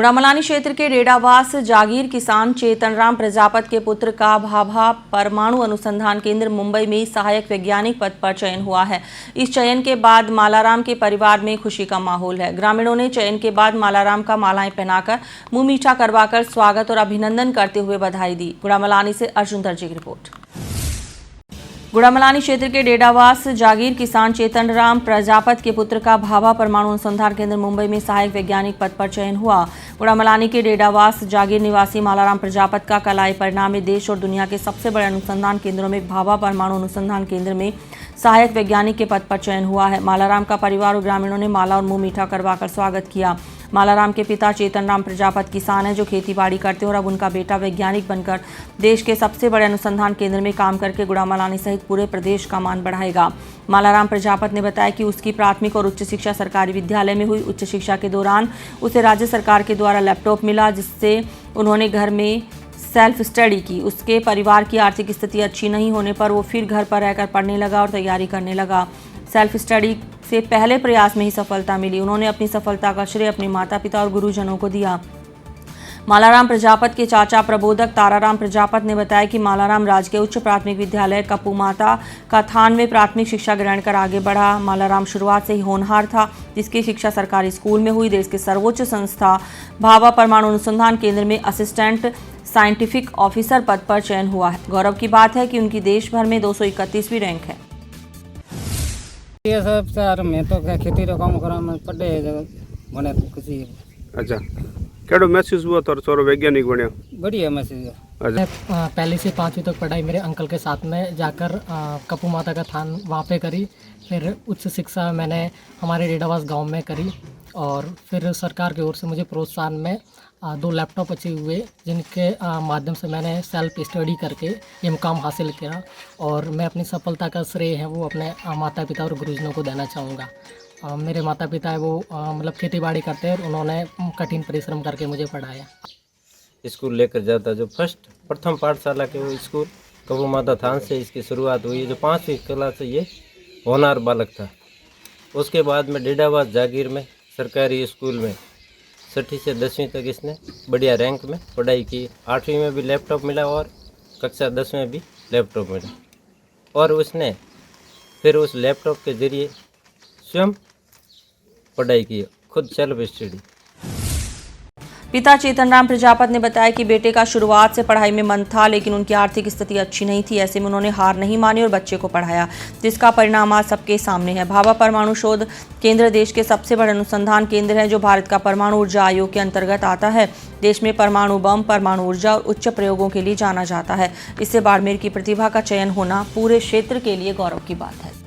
गुड़ामलानी क्षेत्र के रेडावास जागीर किसान चेतनराम प्रजापत के पुत्र का भाभा परमाणु अनुसंधान केंद्र मुंबई में सहायक वैज्ञानिक पद पर चयन हुआ है। इस चयन के बाद मालाराम के परिवार में खुशी का माहौल है। ग्रामीणों ने चयन के बाद मालाराम का मालाएं पहनाकर मुंह मीठा करवाकर स्वागत और अभिनंदन करते हुए बधाई दी। गुड़ामलानी से अर्जुन दर्जी की रिपोर्ट। गुड़ामलानी क्षेत्र के रेडावास जागीर किसान चेतनराम प्रजापत के पुत्र का भाभा परमाणु अनुसंधान केंद्र मुंबई में सहायक वैज्ञानिक पद पर चयन हुआ। गुड़ामलानी के रेडावास जागीर निवासी मालाराम प्रजापत का कल आए परिणाम में देश और दुनिया के सबसे बड़े अनुसंधान केंद्रों में भाभा परमाणु अनुसंधान केंद्र में सहायक वैज्ञानिक के पद पर चयन हुआ है। मालाराम का परिवार और ग्रामीणों ने माला और मुंह मीठा करवाकर स्वागत किया। मालाराम के पिता चेतनराम प्रजापत किसान हैं जो खेती बाड़ी करते हैं और अब उनका बेटा वैज्ञानिक बनकर देश के सबसे बड़े अनुसंधान केंद्र में काम करके गुड़ामलानी सहित पूरे प्रदेश का मान बढ़ाएगा। मालाराम प्रजापत ने बताया कि उसकी प्राथमिक और उच्च शिक्षा सरकारी विद्यालय में हुई। उच्च शिक्षा के दौरान उसे राज्य सरकार के द्वारा लैपटॉप मिला, जिससे उन्होंने घर में सेल्फ स्टडी की। उसके परिवार की आर्थिक स्थिति अच्छी नहीं होने पर वो फिर घर पर रहकर पढ़ने लगा और तैयारी करने लगा। सेल्फ स्टडी से पहले प्रयास में ही सफलता मिली। उन्होंने अपनी सफलता का श्रेय अपने माता पिता और गुरुजनों को दिया। मालाराम प्रजापत के चाचा प्रबोधक ताराराम प्रजापत ने बताया कि मालाराम राजकीय उच्च प्राथमिक विद्यालय कपूमाता का थान में प्राथमिक शिक्षा ग्रहण कर आगे बढ़ा। मालाराम शुरुआत से ही होनहार था, जिसकी शिक्षा सरकारी स्कूल में हुई। देश के सर्वोच्च संस्था भाभा परमाणु अनुसंधान केंद्र में असिस्टेंट साइंटिफिक ऑफिसर पद पर चयन हुआ है। गौरव की बात है कि उनकी देश भर में 231वीं रैंक है। ये सब सर मैं तो खेती रो काम करा में पढ़े बने खुशी। अच्छा, केड़ो महसूस हुआ तो छोरो वैज्ञानिक बन्या? बढ़िया महसूस। मैं पहले से 5वीं तक पढ़ाई मेरे अंकल के साथ में जाकर कपू माता का थान वहाँ पे करी। फिर उच्च शिक्षा मैंने हमारे रेडावास गांव में करी और फिर सरकार की ओर से मुझे प्रोत्साहन में 2 लैपटॉप अचीव हुए, जिनके माध्यम से मैंने सेल्फ स्टडी करके ये मुकाम हासिल किया। और मैं अपनी सफलता का श्रेय है वो अपने माता पिता और गुरुजनों को देना चाहूँगा। मेरे माता पिता है वो मतलब खेती बाड़ी करते हैं और उन्होंने कठिन परिश्रम करके मुझे पढ़ाया। स्कूल लेकर जाता जो प्रथम पाठशाला के वो स्कूल कपू माता थान से इसकी शुरुआत हुई। जो 5वीं क्लास से ये होनहार बालक था। उसके बाद में रेडावास जागीर में सरकारी स्कूल में 6ठी से 10वीं तक इसने बढ़िया रैंक में पढ़ाई की। 8वीं में भी लैपटॉप मिला और कक्षा 10 में भी लैपटॉप मिला और उसने फिर उस लैपटॉप के जरिए स्वयं पढ़ाई की, खुद सेल्फ स्टडी। पिता चेतनराम प्रजापत ने बताया कि बेटे का शुरुआत से पढ़ाई में मन था, लेकिन उनकी आर्थिक स्थिति अच्छी नहीं थी। ऐसे में उन्होंने हार नहीं मानी और बच्चे को पढ़ाया, जिसका परिणाम आज सबके सामने है। भाभा परमाणु शोध केंद्र देश के सबसे बड़े अनुसंधान केंद्र है, जो भारत का परमाणु ऊर्जा आयोग के अंतर्गत आता है। देश में परमाणु बम, परमाणु ऊर्जा और उच्च प्रयोगों के लिए जाना जाता है। इससे बाड़मेर की प्रतिभा का चयन होना पूरे क्षेत्र के लिए गौरव की बात है।